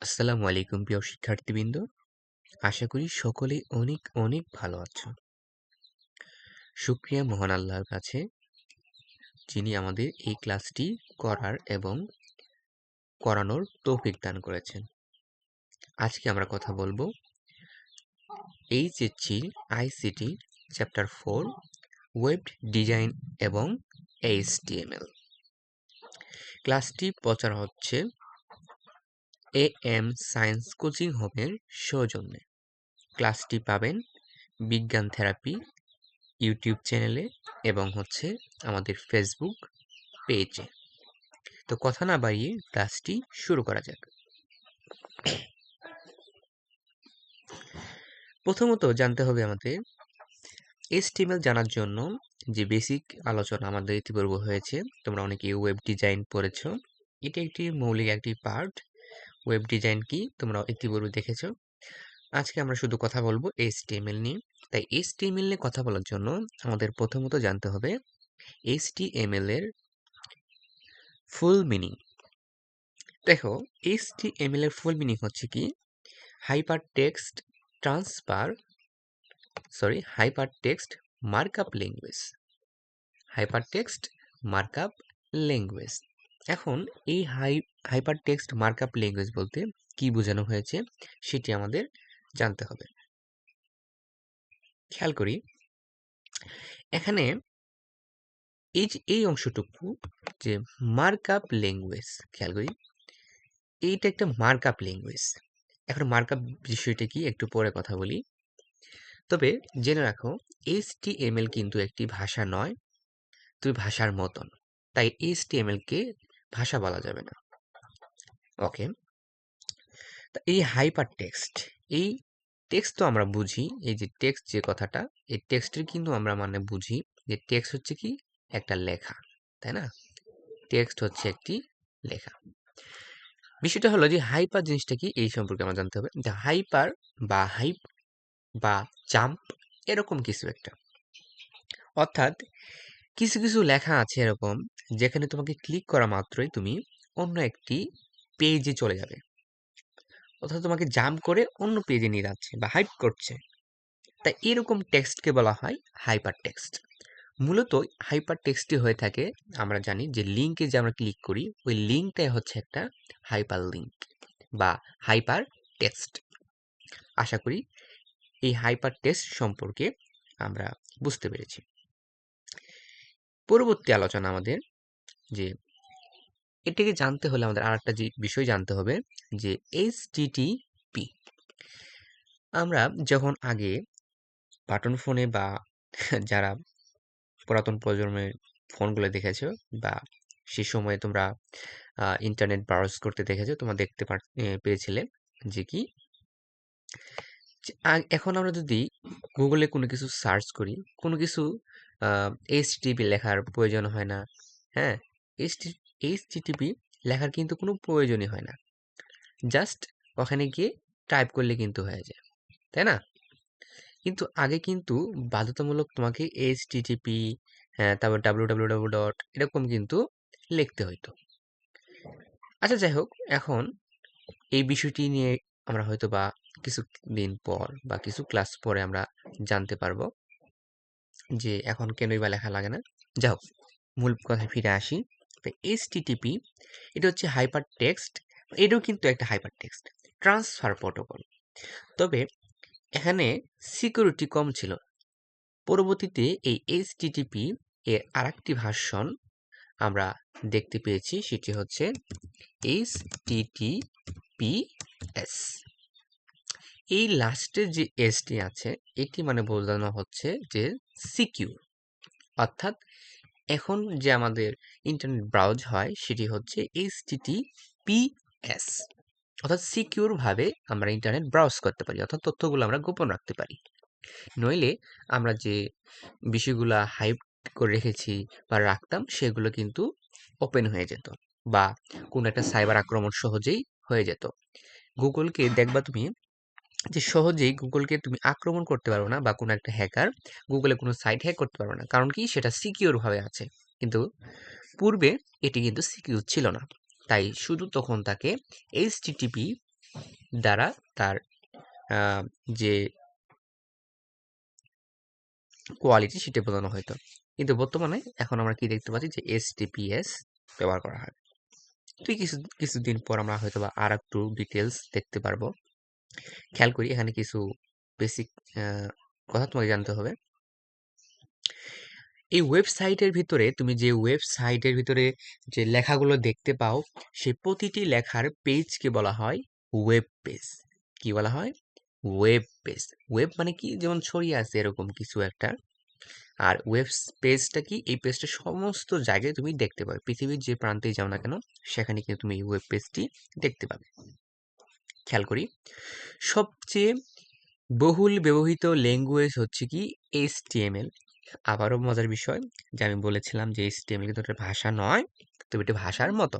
আসসালামু আলাইকুম প্রিয় শিক্ষার্থীবৃন্দ। আশা করি সকলেই অনেক অনেক ভালো আছো। শুকরিয়া মহান আল্লাহর কাছে, যিনি আমাদের এই ক্লাসটি করার এবং করানোর তৌফিক দান করেছেন। আজকে আমরা কথা বলবো HSC ICT chapter 4 web design এবং এইচটিএমএল। ক্লাসটি প্রচার হচ্ছে এএম সায়েন্স কোচিং হোমের সৌজন্যে। ক্লাসটি পাবেন বিজ্ঞান থেরাপি ইউটিউব চ্যানেলে এবং আমাদের ফেসবুক পেজে। তো কথা না বাড়িয়ে ক্লাসটি শুরু করা যাক। প্রথমত জানতে হবে আমাদের HTML জানার জন্য যে বেসিক আলোচনা আমাদের ইতিপূর্বে হয়েছে। তোমরা অনেকেই ওয়েব ডিজাইন পড়েছো। এটা একটি মৌলিক একটি পার্ট। ওয়েব ডিজাইন কি তোমরা ইতিপূর্বে দেখেছো। আজকে আমরা শুধু কথা বলবো HTML নিয়ে। তাই HTML নিয়ে কথা বলার জন্য আমাদের প্রথমত জানতে হবে HTML এর ফুল মিনিং। দেখো, HTML এর ফুল মিনিং হচ্ছে কি hypertext markup language. Hypertext markup language. এখন এই হাইপারটেক্সট মার্কআপ ল্যাঙ্গুয়েজ বলতে কি বোঝানো হয়েছে সেটি আমাদের জানতে হবে। খেয়াল করি এখানে এই অংশটুকু যে মার্কআপ ল্যাঙ্গুয়েজ, খেয়াল করি এইটা একটা মার্কআপ ল্যাঙ্গুয়েজ। এখন মার্কআপ বিষয়টা কি একটু পরে কথা বলি। তবে জেনে রাখো HTML কিন্তু একটি ভাষা নয়, তুই ভাষার মতন। তাই HTML কে ভাষা বলা যাবে না। ওকে, তা এই হাইপার টেক্সট, এই টেক্সট তো আমরা বুঝি, এই যে টেক্সট যে কথাটা, এই টেক্সটের কিন্তু আমরা মানে বুঝি যে টেক্সট হচ্ছে কি একটা লেখা, তাই না? টেক্সট হচ্ছে একটি লেখা। বিষয়টা হলো যে হাইপার জিনিসটা কি এই সম্পর্কে আমরা জানতে হবে। যে হাইপার বা হাইপ বা জাম্প এরকম কিছু একটা, অর্থাৎ কিছু কিছু লেখা আছে এরকম যেখানে তোমাকে ক্লিক করা মাত্রই তুমি অন্য একটি পেজে চলে যাবে, অর্থাৎ তোমাকে জাম্প করে অন্য পেজে নিয়ে যাচ্ছে বা হাইপ করছে। তাই এরকম টেক্সটকে বলা হয় হাইপার টেক্সট। মূলত হাইপার টেক্সটই হয়ে থাকে, আমরা জানি যে লিঙ্কে যে আমরা ক্লিক করি ওই লিঙ্কটাই হচ্ছে একটা হাইপার লিঙ্ক বা হাইপার টেক্সট। আশা করি এই হাইপার টেক্সট সম্পর্কে আমরা বুঝতে পেরেছি। পরবর্তী আলোচনা আমাদের যে এটাকে জানতে হলে আমাদের আরেকটা যে বিষয় জানতে হবে যে HTTP। আমরা যখন আগে বাটন ফোনে বা যারা পুরাতন প্রজন্মের ফোনগুলো দেখেছো বা সে সময়ে তোমরা ইন্টারনেট ব্রাউজ করতে দেখেছো, তোমরা দেখতে পেয়েছিলে যে কি এখন আমরা যদি গুগলে কোনো কিছু সার্চ করি, কোনো কিছু HTTP লেখার প্রয়োজন হয় না। হ্যাঁ, HTTP লেখার কিন্তু কোনো প্রয়োজনই হয় না, জাস্ট ওখানে গিয়ে টাইপ করলে কিন্তু হয়ে যায়, তাই না? কিন্তু আগে কিন্তু বাধ্যতামূলক তোমাকে HTTP, তারপর www. এরকম কিন্তু লিখতে হইতো। আচ্ছা, যাই হোক, এখন এই বিষয়টি নিয়ে আমরা হয়তো বা কিছু দিন পর বা কিছু ক্লাস পরে আমরা জানতে পারবো যে এখন কেনই বা লেখা লাগে না। যাই হোক, মূল কথায় ফিরে আসি। তো HTTP এটা হচ্ছে হাইপার টেক্সট, এটাও কিন্তু একটা হাইপার টেক্সট ট্রান্সফার প্রোটোকল। তবে এখানে সিকিউরিটি কম ছিল। পরবর্তীতে এই HTTP এর আরেকটি ভার্সন আমরা দেখতে পেয়েছি, সেটি হচ্ছে HTTPS। এই লাস্টের যে এসটি আছে এটি মানে বোঝানো হচ্ছে যে সিকিউর, অর্থাৎ এখন যে আমাদের ইন্টারনেট ব্রাউজ হয় সেটি হচ্ছে HTTPS, অর্থাৎ সিকিউর ভাবে আমরা ইন্টারনেট ব্রাউজ করতে পারি, অর্থাৎ তথ্যগুলো আমরা গোপন রাখতে পারি। নইলে আমরা যে বিষয়গুলো হাইড করে রেখেছি বা রাখতাম সেগুলো কিন্তু ওপেন হয়ে যেত বা কোনো একটা সাইবার আক্রমণ সহজেই হয়ে যেত। গুগলকে দেখবা তুমি যে সহজেই গুগলকে তুমি আক্রমণ করতে পারবে না বা কোনো একটা হ্যাকার গুগলে কোনো সাইট হ্যাক করতে পারবে না, কারণ কি সেটা সিকিউর ভাবে আছে। কিন্তু পূর্বে এটি কিন্তু সিকিউর ছিল না, তাই শুধু তখন তাকে HTTP দ্বারা তার যে কোয়ালিটি সেটা বোঝানো হয়তো, কিন্তু বর্তমানে এখন আমরা কি দেখতে পাচ্ছি যে HTTPS ব্যবহার করা হয়। তুই কিছুদিন পর আমরা হয়তো বা আর একটু ডিটেলস দেখতে পারবো। খেয়াল করি এখানে কিছু বেসিক কথা তোমাকে জানতে হবে। এই ওয়েবসাইটের ভিতরে তুমি যে ওয়েবসাইটের ভিতরে যে লেখাগুলো দেখতে পাও, সেই প্রতিটি লেখার পেজকে বলা হয় ওয়েব পেজ। কি বলা হয়? Web page. ওয়েব মানে কি, যেমন ছড়িয়ে আছে এরকম কিছু একটা। আর ওয়েব পেজটা কি, এই পেজটা সমস্ত জায়গায় তুমি দেখতে পাবে, পৃথিবীর যে প্রান্তেই যাও না কেন সেখানে কিন্তু তুমি এই ওয়েব পেজটি দেখতে পাবে। খেয়াল করি, সবচেয়ে বহুল ব্যবহৃত ল্যাঙ্গুয়েজ হচ্ছে কি HTML। আবারও মজার বিষয় যে আমি বলেছিলাম যে HTML কিন্তু একটা ভাষা নয়, তবে এটা ভাষার মতো।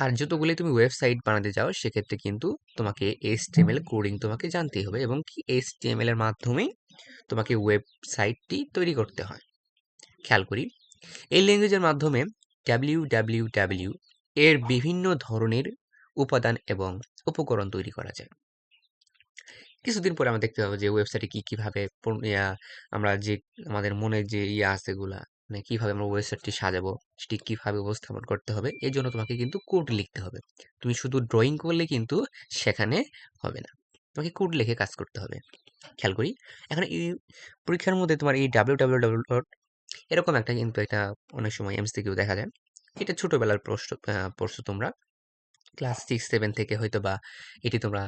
আর যতগুলি তুমি ওয়েবসাইট বানাতে যাও সেক্ষেত্রে কিন্তু তোমাকে HTML কোডিং তোমাকে জানতেই হবে, এবং কি HTML এর মাধ্যমেই তোমাকে ওয়েবসাইটটি তৈরি করতে হয়। খেয়াল করি, এই ল্যাঙ্গুয়েজের মাধ্যমে www এর বিভিন্ন ধরনের উপাদান এবং উপকরণ তৈরি করা যায়। কিছুদিন পরে আমরা দেখতে পাবো যে ওয়েবসাইটে কিভাবে আমরা যে আমাদের মনে যে আছে গুলা, মানে কিভাবে আমরা ওয়েবসাইটটি সাজাবো, সেটি কিভাবে উপস্থাপন করতে হবে, এই জন্য তোমাকে কিন্তু কোড লিখতে হবে। তুমি শুধু ড্রয়িং করলে কিন্তু সেখানে হবে না, তোমাকে কোড লিখে কাজ করতে হবে। খেয়াল করি, এখন এই পরীক্ষার মধ্যে তোমার এই www এরকম একটা কিন্তু একটা অনেক সময় MCQ দেখা যায়। এটা ছোটবেলার প্রশ্ন পড়ছো তোমরা, ক্লাস 6-7 থেকে হয়তো বা এটি তোমরা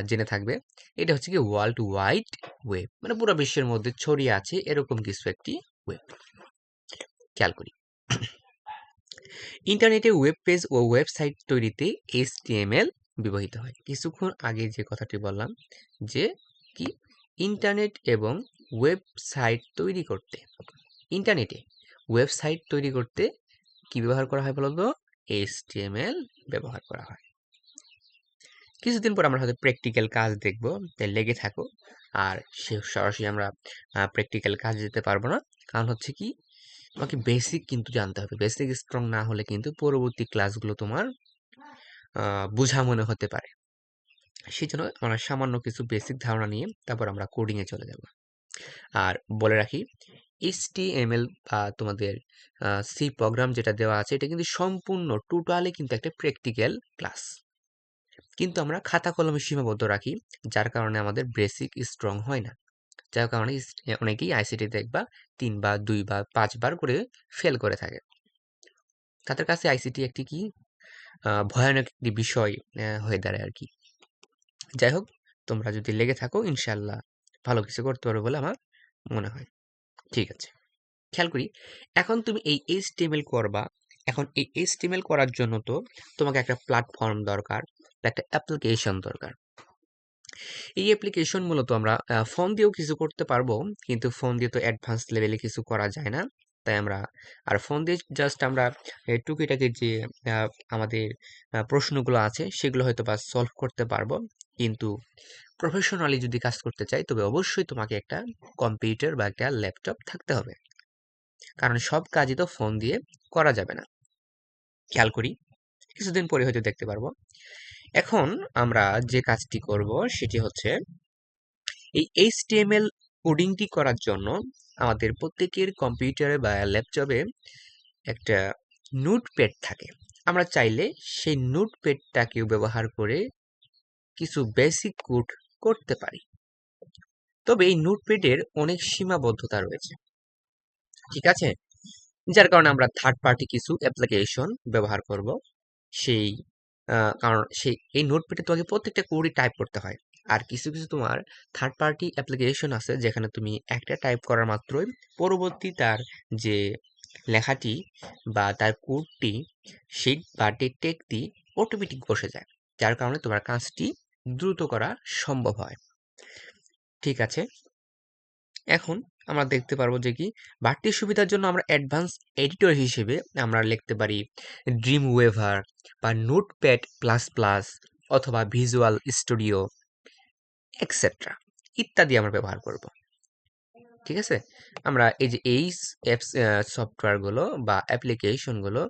জেনে থাকবে। এটা হচ্ছে কি ওয়ার্ল্ড ওয়াইড ওয়েব, মানে পুরো বিশ্বের মধ্যে ছড়িয়ে আছে এরকম কিছু একটি ওয়েব। খেয়াল করি, ইন্টারনেটে ওয়েব পেজ ও ওয়েবসাইট তৈরিতে HTML ব্যবহৃত হয়। কিছুক্ষণ আগে যে কথাটি বললাম যে কি, ইন্টারনেট এবং ওয়েবসাইট তৈরি করতে, ইন্টারনেটে ওয়েবসাইট তৈরি করতে কি ব্যবহার করা হয় বলতো? HTML ব্যবহার করা হয়। কিছুদিন পর আমরা হয়তো প্র্যাকটিক্যাল কাজ দেখব, তাই লেগে থাকো। আর সরাসরি আমরা প্র্যাকটিক্যাল কাজ যেতে পারবো না, কারণ হচ্ছে কি, তোমাকে বেসিক কিন্তু জানতে হবে। বেসিক স্ট্রং না হলে কিন্তু পরবর্তী ক্লাসগুলো তোমার বোঝা মনে হতে পারে। সেই জন্য আমরা সামান্য কিছু বেসিক ধারণা নিয়ে তারপর আমরা কোডিং এ চলে যাব। আর বলে রাখি, HTML বা তোমাদের সি প্রোগ্রাম যেটা দেওয়া আছে, এটা কিন্তু সম্পূর্ণ টোটালি কিন্তু একটা প্র্যাকটিক্যাল ক্লাস, কিন্তু আমরা খাতা কলমে সীমাবদ্ধ রাখি, যার কারণে আমাদের বেসিক স্ট্রং হয় না। যার কারণে অনেকেই আইসিটি দেখবা 3 বা 2 বা 5 বার করে ফেল করে থাকে। তাদের কাছে আইসিটি একটি কি ভয়ানক একটি বিষয় হয়ে দাঁড়ায় আর কি। যাই হোক, তোমরা যদি লেগে থাকো ইনশাল্লাহ ভালো কিছু করতে পারবে বলে আমার মনে হয়। ঠিক আছে, খেয়াল করি, এখন তুমি এই HTML করবা। এখন এই HTML করার জন্য তো তোমাকে একটা প্ল্যাটফর্ম দরকার, একটা অ্যাপ্লিকেশন দরকার। এই অ্যাপ্লিকেশন মূলত আমরা ফোন দিয়েও কিছু করতে পারবো, কিন্তু ফোন দিয়ে তো অ্যাডভান্স লেভেলে কিছু করা যায় না। তাই আমরা আর ফোন দিয়ে জাস্ট আমরা টুকিটাকি যে আমাদের প্রশ্নগুলো আছে সেগুলো হয়তো বা সলভ করতে পারবো, কিন্তু প্রফেশনালি যদি কাজ করতে চাই তবে অবশ্যই তোমাকে একটা কম্পিউটার বা একটা ল্যাপটপ থাকতে হবে, কারণ সব কাজই তো ফোন দিয়ে করা যাবে না। খেয়াল করি, কিছুদিন পরে হয়তো দেখতে পারবো। এখন আমরা যে কাজটি করব সেটি হচ্ছে, এই HTML কোডিংটি করার জন্য আমাদের প্রত্যেকের কম্পিউটারে বা ল্যাপটপে একটা নোটপ্যাড থাকে। আমরা চাইলে সেই নোটপ্যাডটাকেও ব্যবহার করে কিছু বেসিক কোড করতে পারি, তবে এই নোটপ্যাডের অনেক সীমাবদ্ধতা রয়েছে। ঠিক আছে, যার কারণে আমরা থার্ড পার্টি কিছু অ্যাপ্লিকেশন ব্যবহার করব। সেই কারণ এই নোটপ্যাডে তোমাকে প্রত্যেকটা কোডই টাইপ করতে হয়। আর কিছু কিছু তোমার থার্ড পার্টি অ্যাপ্লিকেশন আছে যেখানে তুমি একটা টাইপ করার মাত্রই পরবর্তী তার যে লেখাটি বা তার কোডটি, সেই বা টেকটি অটোমেটিক বসে যায়, যার কারণে তোমার কাজটি দ্রুত করা সম্ভব হয়। ঠিক আছে, এখন আমরা দেখতে পারবো যে কি, বাড়তি সুবিধার জন্য আমরা অ্যাডভান্স এডিটর হিসেবে আমরা লিখতে পারি ড্রিম ওয়েভার বা নোটপ্যাড প্লাস প্লাস অথবা ভিজুয়াল স্টুডিও এক্সেট্রা ইত্যাদি আমরা ব্যবহার করব। ঠিক আছে, আমরা এই যে এই অ্যাপস সফটওয়্যারগুলো বা অ্যাপ্লিকেশনগুলো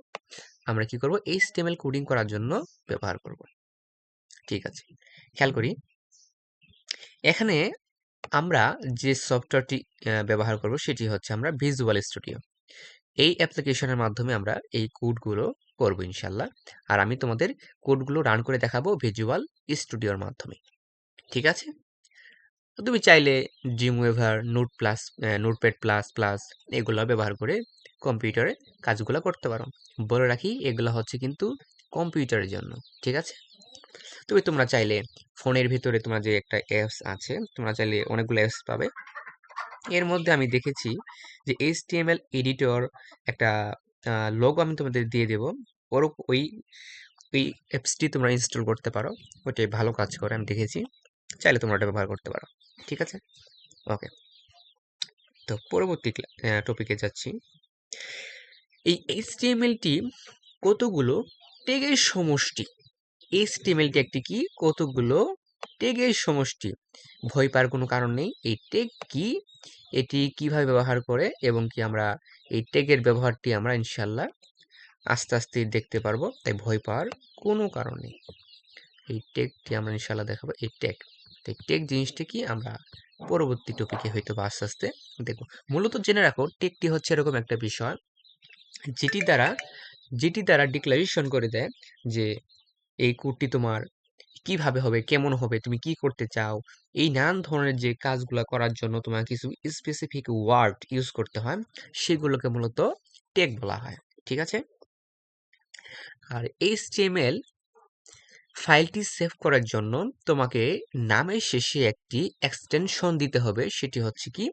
আমরা কি করব, HTML কোডিং করার জন্য ব্যবহার করব। ঠিক আছে, খেয়াল করি এখানে আমরা যে সফটওয়্যারটি ব্যবহার করব সেটি হচ্ছে আমরা ভিজুয়াল স্টুডিও। এই অ্যাপ্লিকেশনের মাধ্যমে আমরা এই কোডগুলো করব ইনশাল্লাহ। আর আমি তোমাদের কোডগুলো রান করে দেখাবো ভিজুয়াল স্টুডিওর মাধ্যমে। ঠিক আছে, তো তুমি চাইলে ড্রিমওয়েভার, নোটপ্যাড প্লাস প্লাস এগুলো ব্যবহার করে কম্পিউটারে কাজগুলো করতে পারো। বলে রাখি এগুলো হচ্ছে কিন্তু কম্পিউটারের জন্য। ঠিক আছে, তবে তোমরা চাইলে ফোনের ভিতরে তোমার যে একটা অ্যাপস আছে, তোমরা চাইলে অনেকগুলো অ্যাপস পাবে। এর মধ্যে আমি দেখেছি যে HTML এডিটর একটা লোগো আমি তোমাদের দিয়ে দেব। ওর ওই ওই অ্যাপসটি তোমরা ইনস্টল করতে পারো, ওইটাই ভালো কাজ করে আমি দেখেছি। চাইলে তোমরা ওটা ব্যবহার করতে পারো। ঠিক আছে, ওকে। তো পরবর্তী টপিকে যাচ্ছি। এই HTMLটি কতগুলো ট্যাগের সমষ্টি। HTMLটি একটি কি, কতগুলো ট্যাগের সমষ্টি। ভয় পাওয়ার কোনো কারণ নেই। এই ট্যাগ কি, এটি কিভাবে ব্যবহার করে এবং কি আমরা এই ট্যাগের ব্যবহারটি আমরা ইনশাল্লাহ আস্তে আস্তে দেখতে পারবো, তাই ভয় পাওয়ার কোনো কারণ নেই। এই ট্যাগটি আমরা ইনশাল্লাহ দেখাবো। এই ট্যাগ জিনিসটা কি আমরা পরবর্তী টপিকে হয়তো বা আস্তে আস্তে দেখবো। মূলত জেনে রাখো ট্যাগটি হচ্ছে এরকম একটা বিষয় যেটি দ্বারা ডিক্লারেশন করে দেয় যে এই কোডটি তোমার কিভাবে হবে, কেমন হবে, তুমি কি করতে চাও, এই নানান ধরনের যে কাজগুলো করার জন্য তোমার কিছু স্পেসিফিক ওয়ার্ড ইউজ করতে হয়, সেগুলোকে মূলত ট্যাগ বলা হয়। ঠিক আছে, আর HTML ফাইলটি সেভ করার জন্য তোমাকে নামের শেষে একটি এক্সটেনশন দিতে হবে, সেটি হচ্ছে কি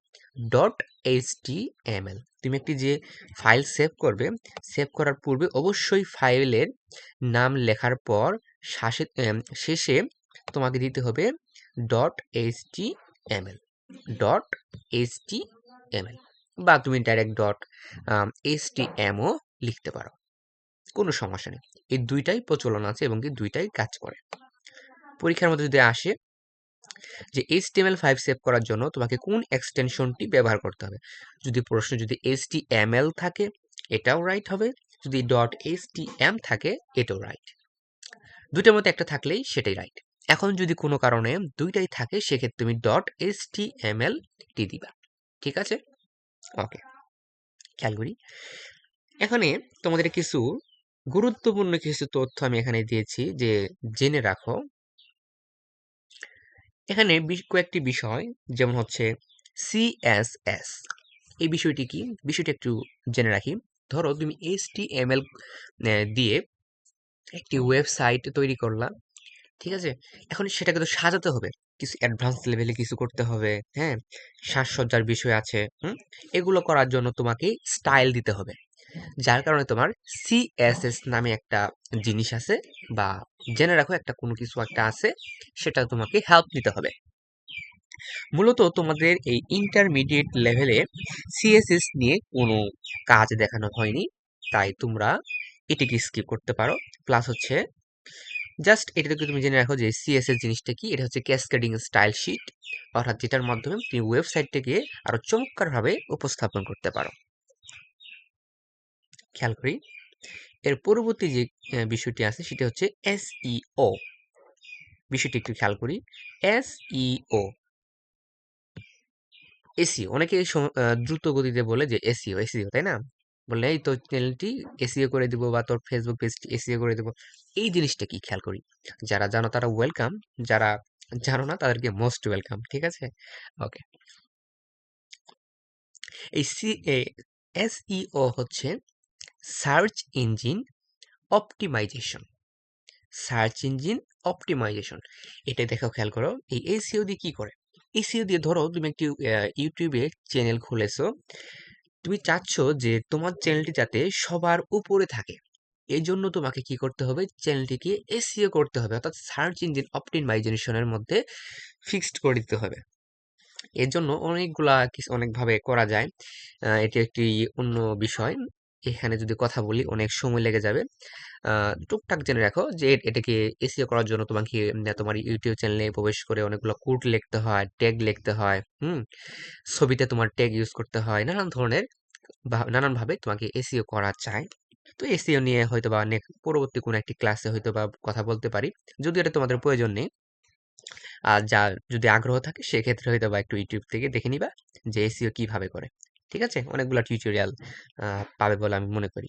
.html। তুমি একটি যে ফাইল সেভ করবে, সেভ করার পূর্বে অবশ্যই ফাইলের নাম লেখার পর শেষে তোমাকে দিতে হবে .html .html বা তুমি ডাইরেক্ট .htm ও লিখতে পারো, কোনো সমস্যা নেই। এই দুইটাই প্রচলন আছে এবং কি দুইটাই কাজ করে। পরীক্ষার মধ্যে যদি আসে যে HTML5 সেভ করার জন্য তোমাকে কোন এক্সটেনশনটি ব্যবহার করতে হবে, যদি প্রশ্ন যদি HTML থাকে এটাও রাইট হবে, যদি .htm থাকে এটাও রাইট। দুইটার মধ্যে একটা থাকলেই সেটাই রাইট। এখন যদি কোনো কারণে দুইটাই থাকে সেক্ষেত্রে তুমি .html টি দিবা। ঠিক আছে, ওকে। খেয়াল করি এখানে তোমাদের কিছু গুরুত্বপূর্ণ কিছু তথ্য আমি এখানে দিয়েছি যে জেনে রাখো। এখানে কয়েকটি বিষয়, যেমন হচ্ছে CSS। এই বিষয়টি কি, বিষয়টি একটু জেনে রাখি। ধরো তুমি HTML দিয়ে একটি ওয়েবসাইট তৈরি করলা, ঠিক আছে, এখন সেটাকে তো সাজাতে হবে, কিছু অ্যাডভান্স লেভেলে কিছু করতে হবে, হ্যাঁ, সাজসজ্জার বিষয় আছে, এগুলো করার জন্য তোমাকে স্টাইল দিতে হবে। যার কারণে তোমার CSS নামে একটা জিনিস আছে, বা জেনে রাখো একটা কোনো কিছু একটা আছে, সেটা তোমাকে হেল্প নিতে হবে। মূলত তোমাদের এই ইন্টারমিডিয়েট লেভেলে CSS নিয়ে কোনো কাজ দেখানো হয়নি, তাই তোমরা এটিকে স্কিপ করতে পারো। প্লাস হচ্ছে জাস্ট এটা থেকে তুমি জেনে রাখো যে CSS জিনিসটা কি। এটা হচ্ছে ক্যাসকেডিং স্টাইল শিট, অর্থাৎ যেটার মাধ্যমে তুমি ওয়েবসাইটটাকে আরো চমৎকারভাবে উপস্থাপন করতে পারো। খেয়াল করি এর পরবর্তী যে বিষয়টি আছে সেটা হচ্ছে SEO। বিষয়টি একটু খেয়াল করি। SEO এসিও অনেকে দ্রুত গতিতে বলে যে এসিও, তাই না? বললে এই তোর চ্যানেলটি এসিও করে দিব বা তোর ফেসবুক পেজটি এসিও করে দিব। এই জিনিসটা কি খেয়াল করি। যারা জানো তারা ওয়েলকাম, যারা জানো না তাদেরকে মোস্ট ওয়েলকাম। ঠিক আছে, ওকে। এই SEO হচ্ছে search engine optimisation. Search engine optimisation, এটা দেখো, খেয়াল করো এই এসিও দিয়ে কি করে। এসিও দিয়ে ধরো তুমি একটি ইউটিউবে চ্যানেল খুলেছো, তুমি চাচ্ছ যে তোমার চ্যানেলটি যাতে সবার উপরে থাকে, এই জন্য তোমাকে কি করতে হবে, চ্যানেলটিকে এসইও করতে হবে, অর্থাৎ সার্চ ইঞ্জিন অপটিমাইজেশনের মধ্যে ফিক্সড করে দিতে হবে। এর জন্য অনেকগুলা কিছু অনেকভাবে করা যায়। এটি একটি অন্য বিষয়, এখানে যদি কথা বলি অনেক সময় লেগে যাবে। টুকটাক জেনে রাখো যে এটাকে এসইও করার জন্য তোমাকে তোমার ইউটিউব চ্যানেলে প্রবেশ করে অনেকগুলো কোড লিখতে হয়, ট্যাগ লিখতে হয়, ছবিতে তোমার ট্যাগ ইউজ করতে হয়, নানান ধরনের নানানভাবে তোমাকে এসইও করা যায়। তো এসইও নিয়ে হয়তো বা পরবর্তী কোনো একটি ক্লাসে হয়তো বা কথা বলতে পারি, যদি এটা তোমাদের প্রয়োজন নেই। আর যা যদি আগ্রহ থাকে সেক্ষেত্রে হয়তো বা একটু ইউটিউব থেকে দেখে নিবা যে এসইও কিভাবে করে। ঠিক আছে, অনেকগুলো টিউটোরিয়াল পাবে বলে আমি মনে করি।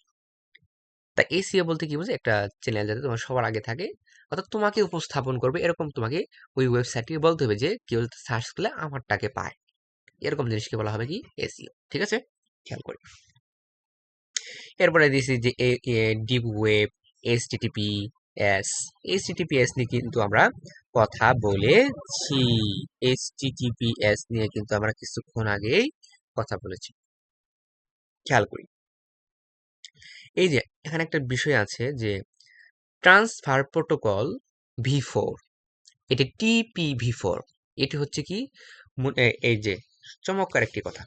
তা এসইও বলতে কি বোঝে, একটা চ্যানেল যাতে তোমার সবার আগে থাকে, অর্থাৎ তোমাকে উপস্থাপন করবে, এরকম তোমাকে ওই ওয়েবসাইটকে বলতে হবে যে কেউ সার্চ করলে আমারটাকে পায়, এরকম জিনিসকে বলা হবে কি এসইও। ঠিক আছে, খেয়াল করি। এরপরে দিছি যে deep web, HTTP S. HTTPS নিয়ে কিন্তু আমরা কথা বলেছি। এইচটিটিপিএস নিয়ে কিন্তু আমরা কিছুক্ষণ আগেই কথা বলেছি, খেয়াল করি। এই যে এখানে একটা বিষয় আছে যে ট্রান্সফার প্রোটোকল ভি4, এটি টিপিভি4। এটি হচ্ছে কি এই যে চমৎকার একটি কথা।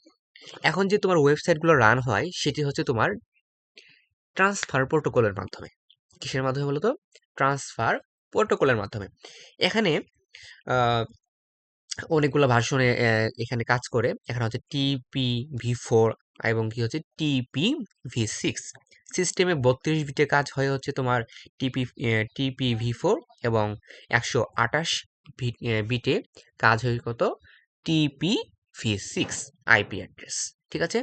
এখন যে তোমার ওয়েবসাইটগুলো রান হয় সেটি হচ্ছে তোমার ট্রান্সফার প্রোটোকলের মাধ্যমে। কিসের মাধ্যমে বলতো? ট্রান্সফার প্রোটোকলের মাধ্যমে। এখানে আহ, অনেকগুলো ভার্সনে এখানে কাজ করে। এখানে হচ্ছে টিপিভি4 এবং কি হচ্ছে টিপিভি6। সিস্টেমে 32 বিটে কাজ হয় হচ্ছে তোমার টিপিভি4, এবং 128 বিটে কাজ হয় কত? টিপিভি6 আইপি অ্যাড্রেস। ঠিক আছে,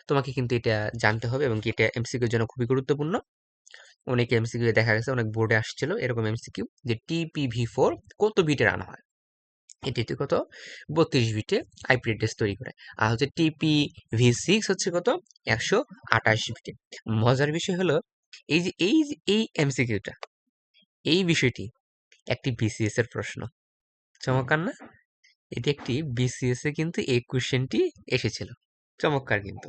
তোমাকে কিন্তু এটা জানতে হবে, এবং কি এটা এমসিকিউর জন্য খুবই গুরুত্বপূর্ণ। অনেক এমসিকিউ দেখা গেছে, অনেক বোর্ডে আসছিল এরকম এমসিকিউ যে টিপিভি4 কত বিটে রান হয়। এটি কত? 32 বিটে আইপি অ্যাড্রেস তৈরি করে। আর হচ্ছে টিপিভি6 হচ্ছে কত? 128 বিটে। মজার বিষয় হলো এই এমসিকিউটা, এই বিষয়টি একটি বিসিএস এর প্রশ্ন। চমৎকার না? এটি একটি বিসিএস এ কিন্তু এই কোশ্চেনটি এসেছিল। চমৎকার কিন্তু।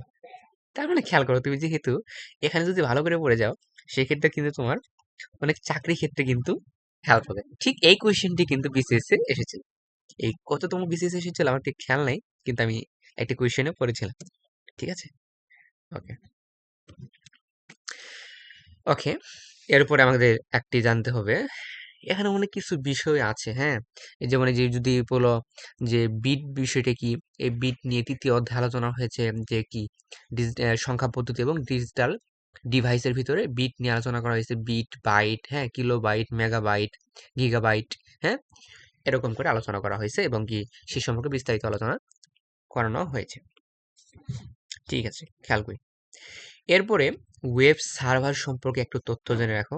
তার মানে খেয়াল করো, তুমি যেহেতু এখানে যদি ভালো করে পড়ে যাও সেক্ষেত্রে কিন্তু তোমার অনেক চাকরি ক্ষেত্রে কিন্তু হেল্প হবে। ঠিক এই কোশ্চেনটি কিন্তু বিসিএস এ এসেছিল। এই কততম বিসিএস এসেছিল আমার ঠিক খেয়াল নাই, কিন্তু আমি একটা কোয়েশ্চেনে পড়েছিলাম। ঠিক আছে, ওকে ওকে। এরপরে আমাদের একটি জানতে হবে, এখানে অনেক কিছু বিষয় আছে, হ্যাঁ। এই যেমন এই যে যদি বলো যে বিট বিষয়টা কি, এই বিট নিয়ে তৃতীয় অধ্যায়ে আলোচনা হয়েছে যে কি সংখ্যা পদ্ধতি এবং ডিজিটাল ডিভাইসের ভিতরে বিট নিয়ে আলোচনা করা হয়েছে। বিট, বাইট, হ্যাঁ, কিলো বাইট, মেগাবাইট, গিগাবাইট, হ্যাঁ, এরকম করে আলোচনা করা হয়েছে, এবং কি সে সম্পর্কে বিস্তারিত আলোচনা করানো হয়েছে। ঠিক আছে, খেয়াল করি। এরপরে ওয়েব সার্ভার সম্পর্কে একটু তথ্য জেনে রাখো।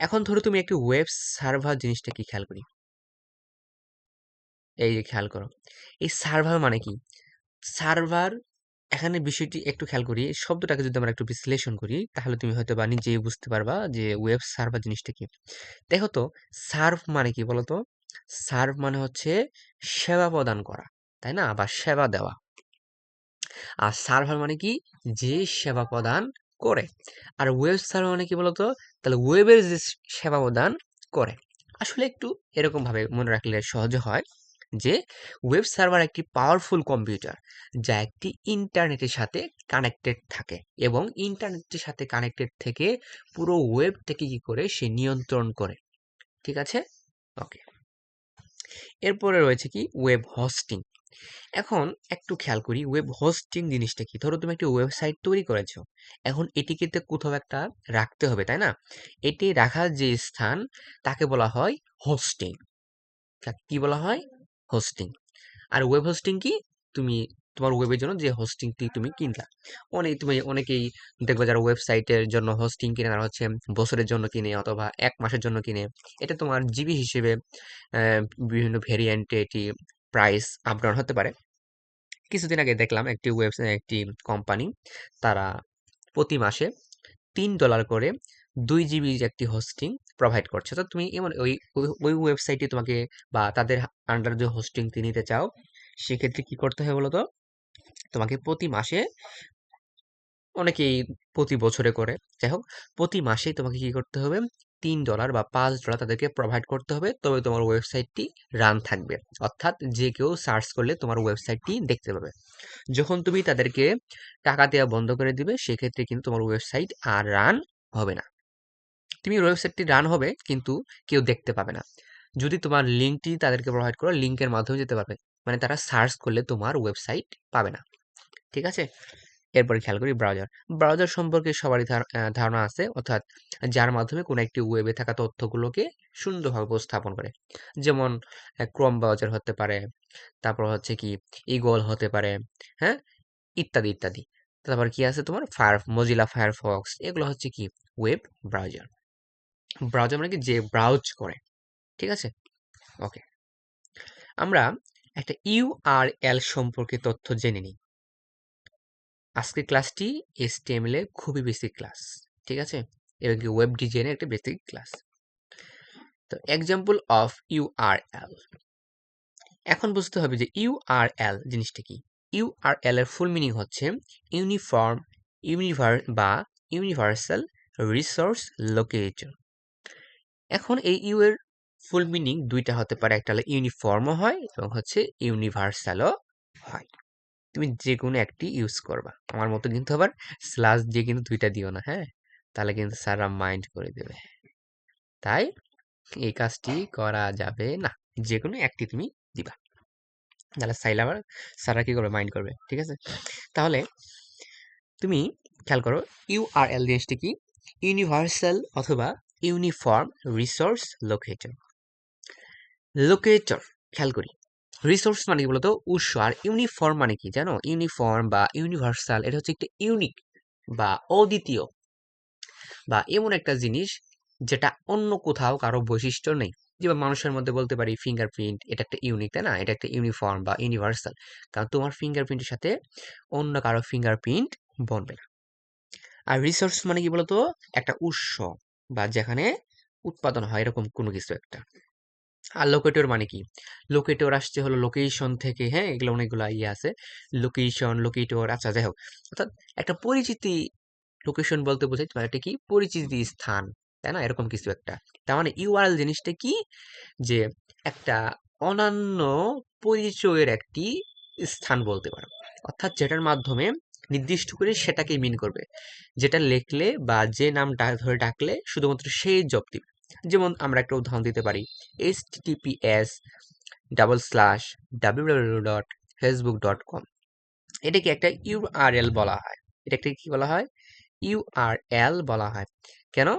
এখন ধরো তুমি একটি ওয়েব সার্ভার জিনিসটা কি খেয়াল করি, এই যে খেয়াল করো, এই সার্ভার মানে কি? সার্ভার, এখানে বিষয়টি একটু খেয়াল করি, শব্দটাকে যদি আমরা একটু বিশ্লেষণ করি তাহলে তুমি হয়তো বা নিজেই বুঝতে পারবা যে ওয়েব সার্ভার জিনিসটা কি। দেখো তো, সার্ভ মানে কি বলতো? সার্ভ মানে হচ্ছে সেবা প্রদান করা, তাই না, বা সেবা দেওয়া। আর সার্ভার মানে কি? যে সেবা প্রদান করে। আর ওয়েব সার্ভার মানে কি বলতো? তাহলে ওয়েবের যে সেবা প্রদান করে। আসলে একটু এরকম ভাবে মনে রাখলে সহজে হয় যে ওয়েব সার্ভার একটি পাওয়ারফুল কম্পিউটার যা একটি ইন্টারনেটের সাথে কানেক্টেড থাকে, এবং ইন্টারনেটের সাথে কানেক্টেড থেকে পুরো ওয়েবটাকে কি করে সে নিয়ন্ত্রণ করে। ঠিক আছে, ওকে। এরপরে রয়েছে কি ওয়েব হোস্টিং। এখন একটু খেয়াল করি ওয়েব হোস্টিং জিনিসটা কি। ধরো তুমি একটা ওয়েবসাইট তৈরি করেছো, এখন এটিকে তো কোথাও একটা রাখতে হবে, তাই না? এটি রাখার যে স্থান তাকে বলা হয় হোস্টিং। কি বলা হয়? হোস্টিং। আর ওয়েব হোস্টিং কি? তুমি তোমার ওয়েবের জন্য যে হোস্টিংটি তুমি কিনলা, তুমি অনেকেই দেখবে যারা ওয়েবসাইটের জন্য হোস্টিং কিনে, তারা হচ্ছে বছরের জন্য কিনে অথবা 1 মাসের জন্য কিনে। এটা তোমার জিবি হিসেবে বিভিন্ন ভেরিয়েন্টে এটি প্রাইস আপ ডাউন হতে পারে। কিছুদিন আগে দেখলাম একটি ওয়েবসাইট, একটি কোম্পানি, তারা প্রতি মাসে $3 করে 2 জিবি একটি হোস্টিং প্রোভাইড করছে। তো তুমি এমন ওই ওই ওয়েবসাইটে তোমাকে বা তাদের আন্ডার যে হোস্টিং নিতে চাও, সেক্ষেত্রে কি করতে হবে বলো তো? তোমাকে প্রতি মাসে, অনেকেই প্রতি বছরে করে, যাই হোক, প্রতি মাসেই তোমাকে কি করতে হবে? $3 বা $5 তাদেরকে প্রোভাইড করতে হবে, তবে তোমার ওয়েবসাইটটি রান থাকবে। অর্থাৎ যে কেউ সার্চ করলে তোমার ওয়েবসাইটটি দেখতে পাবে। যখন তুমি তাদেরকে টাকা দেওয়া বন্ধ করে দিবে সেক্ষেত্রে কিন্তু তোমার ওয়েবসাইট আর রান হবে না। তুমি ওয়েবসাইটটি রান হবে কিন্তু কেউ দেখতে পাবে না। যদি তোমার লিঙ্কটি তাদেরকে প্রোভাইড করো, লিঙ্কের মাধ্যমে যেতে পারবে, মানে তারা সার্চ করলে তোমার ওয়েবসাইট পাবে না। ঠিক আছে, এরপরে খেয়াল করি ব্রাউজার। ব্রাউজার সম্পর্কে সবারই ধারণা আছে, অর্থাৎ যার মাধ্যমে কোনো একটি ওয়েবে থাকা তথ্যগুলোকে সুন্দরভাবে উপস্থাপন করে। যেমন ক্রোম ব্রাউজার হতে পারে, তারপর হচ্ছে কি ইগল হতে পারে, হ্যাঁ, ইত্যাদি ইত্যাদি। তারপর কি আছে তোমার মজিলা ফায়ারফক্স, এগুলো হচ্ছে কি ওয়েব ব্রাউজার। ব্রাউজার মানে কি যে ব্রাউজ করে, ঠিক আছে? ওকে, আমরা একটা ইউআরএল সম্পর্কে তথ্য জেনে নিই। আজকের ক্লাসটি HTML এর খুবই বেসিক ক্লাস, ঠিক আছে? এবং কি ওয়েব ডিজাইনের একটা বেসিক ক্লাস। তো এক্সাম্পল অফ ইউআরএল, এখন বুঝতে হবে যে ইউআরএল জিনিসটা কি। ইউআরএল এর ফুল মিনিং হচ্ছে ইউনিফর্ম ইউনিভার্সাল রিসোর্স লোকেটর। এখন এই ইউ এর ফুল মিনিং দুইটা হতে পারে, একটা হলো ইউনিফর্মও হয় এবং হচ্ছে ইউনিভার্সালও হয়। তুমি যে কোনো একটি ইউজ করবা, আমার মতো কিন্তু আবার স্ল্যাশ দিয়ে কিন্তু দুইটা দিও না, হ্যাঁ, তাহলে কিন্তু স্যাররা মাইন্ড করে দেবে। তাই এই কাজটি করা যাবে না, যে কোনো একটি তুমি দিবা, তাহলে চাইলে আবার স্যাররা কি করবে, মাইন্ড করবে, ঠিক আছে? তাহলে তুমি খেয়াল করো ইউআরএল জিনিসটি কি, ইউনিভার্সাল অথবা ইউনিফর্ম রিসোর্স লোকেটর। লোকেটর খেয়াল করি, রিসোর্স মানে কি বলতো উৎস, আর ইউনিফর্ম মানে কি জানো, ইউনিফর্ম বা ইউনিভার্সাল এটা হচ্ছে একটা ইউনিক বা অদ্বিতীয় বা এমন একটা জিনিস যেটা অন্য কোথাও কারো বৈশিষ্ট্য নেই। যেমন মানুষের মধ্যে বলতে পারি ফিঙ্গারপ্রিন্ট, এটা একটা ইউনিক, তাই না? এটা একটা ইউনিফর্ম বা ইউনিভার্সাল, কারণ তোমার ফিঙ্গারপ্রিন্টের সাথে অন্য কারো ফিঙ্গারপ্রিন্ট বনবে না। আর রিসোর্স মানে কি বলতো একটা উৎস বা যেখানে উৎপাদন হয় এরকম কোনো কিছু একটা। আর লোকেটর মানে কি, লোকেটর আসছে হলো লোকেশন থেকে, হ্যাঁ, এগুলো অনেকগুলো ইয়ে আছে, লোকেশন লোকেটর, আচ্ছা যাই হোক, অর্থাৎ একটা পরিচিতি। লোকেশন বলতে বোঝায় তোমার একটা কি পরিচিতি স্থান, তাই না, এরকম কিছু একটা। তার মানে ইউআরএল জিনিসটা কি, যে একটা অনন্য পরিচয়ের একটি স্থান বলতে পারো, অর্থাৎ যেটার মাধ্যমে নির্দিষ্ট করে সেটাকে মিন করবে, যেটা লিখলে বা যে নাম ধরে ডাকলে শুধুমাত্র সেই জব দিবে। যেমন আমরা একটা উদাহরণ দিতে পারি, https://www.facebook.com, এটাকে একটা ইউআরএল বলা হয়। এটাকে কি বলা হয়, ইউআরএল বলা হয়। কেন?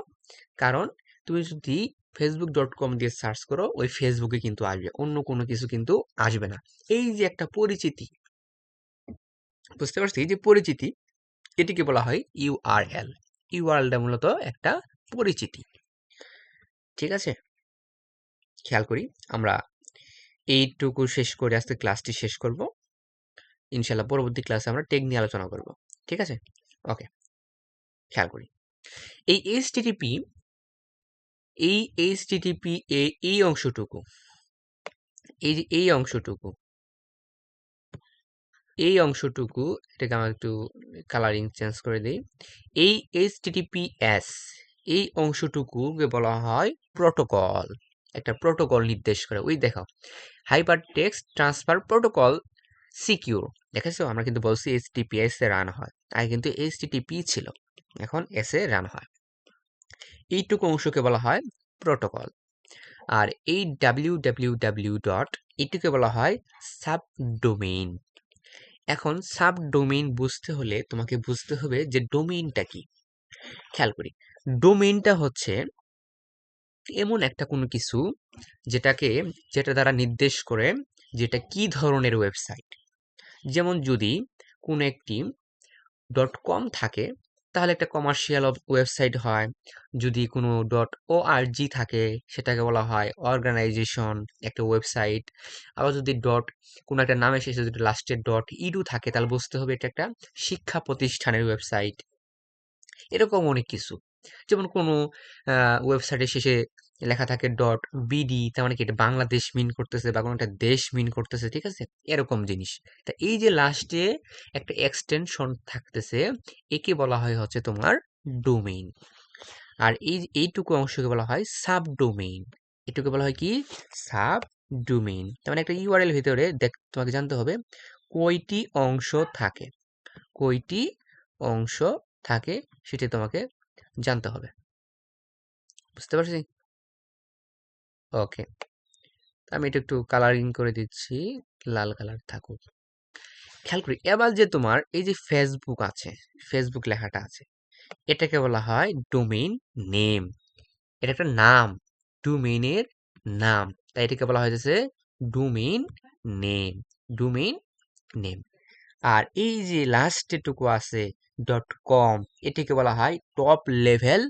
কারণ তুমি যদি facebook.com দিয়ে সার্চ করো, ওই ফেসবুকে কিন্তু আসবে, অন্য কোনো কিছু কিন্তু আসবে না। এই যে একটা পরিচিতি, বুঝতে পারছি, এই যে পরিচিতি, এটিকে বলা হয় ইউআরএল। ইউআরএলটা মূলত একটা পরিচিতি, ঠিক আছে? খেয়াল করি, আমরা এইটুকু শেষ করে আজকে ক্লাসটি শেষ করব। ইনশাল্লাহ পরবর্তী ক্লাসে আমরা টেক নিয়ে আলোচনা করব, ঠিক আছে? ওকে, খেয়াল করি এই এইচটিটিপি, এই এইচটিটিপি এই অংশটুকু, এই যে এই অংশটুকু, এটাকে আমরা একটু কালারিং চেঞ্জ করে দিই। এই এইচটিটিপিএস এই অংশটুকুকে বলা হয় প্রোটোকল। একটা প্রোটোকল নির্দেশ করে, ওই দেখো hyper text transfer protocol secure, দেখেছো? আমরা কিন্তু বলছি এইচটিটিপিএস এ রান হয়, আগে কিন্তু এইচটিটিপি ছিল, এখন এস এ রান হয়। এইটুকু অংশকে বলা হয় প্রোটোকল। আর এই www. এটুকে বলা হয় সাবডোমেইন। এখন সাবডোমেইন বুঝতে হলে তোমাকে বুঝতে হবে যে ডোমেইনটা কি। খেয়াল করি, ডোমেইনটা হচ্ছে এমন একটা কোনো কিছু যেটা দ্বারা নির্দেশ করে যেটা কি ধরনের ওয়েবসাইট। যেমন যদি কোনো একটি .com থাকে তাহলে একটা কমার্শিয়াল ওয়েবসাইট হয়। যদি কোনো .org থাকে সেটাকে বলা হয় অর্গানাইজেশন, একটা ওয়েবসাইট। আবার যদি কোনো একটা নামে শেষে যদি লাস্টে .edu থাকে তাহলে বুঝতে হবে এটা একটা শিক্ষা প্রতিষ্ঠানের ওয়েবসাইট। এরকম অনেক কিছু, যেমন কোনো ওয়েবসাইটের শেষে লেখা থাকে .bd, তার মানে কি এটা বাংলাদেশ মিন করতেছে বা কোনো একটা দেশ মিন করতেছে, ঠিক আছে? এরকম জিনিস। তা এই যে লাস্টে একটা এক্সটেনশন থাকতেছে, একে বলা হয় হচ্ছে তোমার ডোমেইন। আর এইটুকু অংশকে বলা হয় সাবডোমেইন। এটুকু বলা হয় কি সাবডোমেইন। তার মানে একটা ইউআরএল ভিতরে তোমাকে জানতে হবে কয়টি অংশ থাকে, কয়টি অংশ থাকে সেটা তোমাকে জানতে হবে, বুঝতে পারছি? ওকে, আমি এটা একটু কালারিং করে দিচ্ছি, লাল কালার থাকুক। খেয়াল করি এবার যে তোমার এই যে ফেসবুক আছে, ফেসবুক লেখাটা আছে, এটাকে বলা হয় ডোমেইন নেম। এটা একটা নাম, ডোমেইনের নাম, তাই এটাকে বলা হয়েছে ডোমেইন নেম, ডোমেইন নেম। আর এই যে লাস্ট টুকু আছে ডট কম, এটিকে বলা হয় টপ লেভেল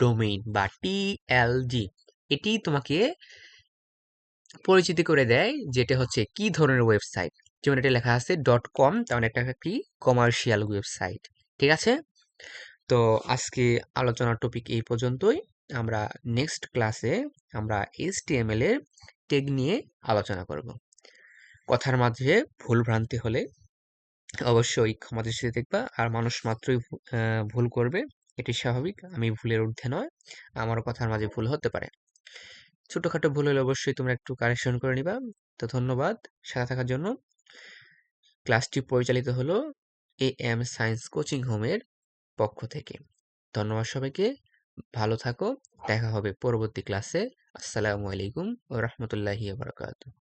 ডোমেইন বা টিএলডি। এটি তোমাকে পরিচিতি করে দেয় যেটা হচ্ছে কি ধরনের ওয়েবসাইট। যেমন এটা লেখা আছে ডট কম, তেমন একটা কি কমার্শিয়াল ওয়েবসাইট। ঠিক আছে, তো আজকে আলোচনার টপিক এই পর্যন্তই। আমরা নেক্সট ক্লাসে আমরা এইচটিএমএল এর টেগ নিয়ে আলোচনা করব। কথার মাঝে ভুল ভ্রান্তি হলে অবশ্যই ক্ষমা দৃষ্টিতে দেখবা। আর মানুষ মাত্রই ভুল করবে, এটি স্বাভাবিক। আমি ভুলের ঊর্ধ্বে নয়, আমারও কথার মাঝে ভুল হতে পারে। ছোটখাটো ভুল হলে অবশ্যই তোমরা একটু কারেকশন করে নিবা। তো ধন্যবাদ সাথে থাকার জন্য। ক্লাসটি পরিচালিত হলো AM সায়েন্স কোচিং হোমের পক্ষ থেকে। ধন্যবাদ সবাইকে, ভালো থাকো। দেখা হবে পরবর্তী ক্লাসে। আসসালামু আলাইকুম ওয়া রাহমাতুল্লাহি ওয়া বারাকাতুহু।